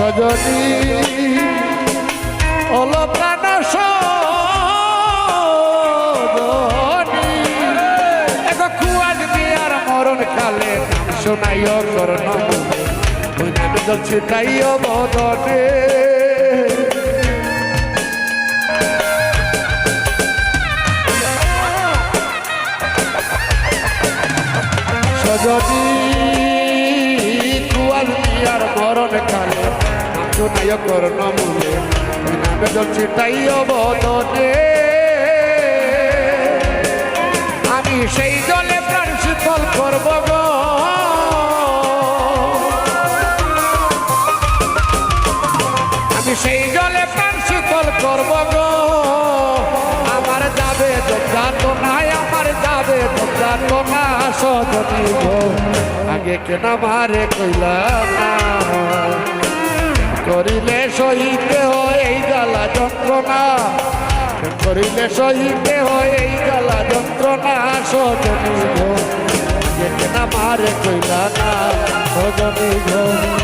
সজনী অলকান সজনী এক খুয়াজ বিয়ার মরণ কালে শোনাইও করণ ওই নামে চলছে তাইও বদনে সজনী খুয়াজ বিয়ার মরণ কালে শোনাইও করণ মূলে ওই নামে চলছে তাইও বদনে আমি সেই জলে প্রাণ শীতল করব গো আমি সেই জলে প্রাণ শীতল করব গো আমার যাবে যাত নাই আমার যাবে যাত না সজনী গো আগে কেন মারে কইলা না করিলে সহিতে হয় এই জ্বালা যন্ত্রণা করিলে সহিতে হয় এই জ্বালা যন্ত্রণা সজনী গো আগে কেন মারে কইলা না সজনী গো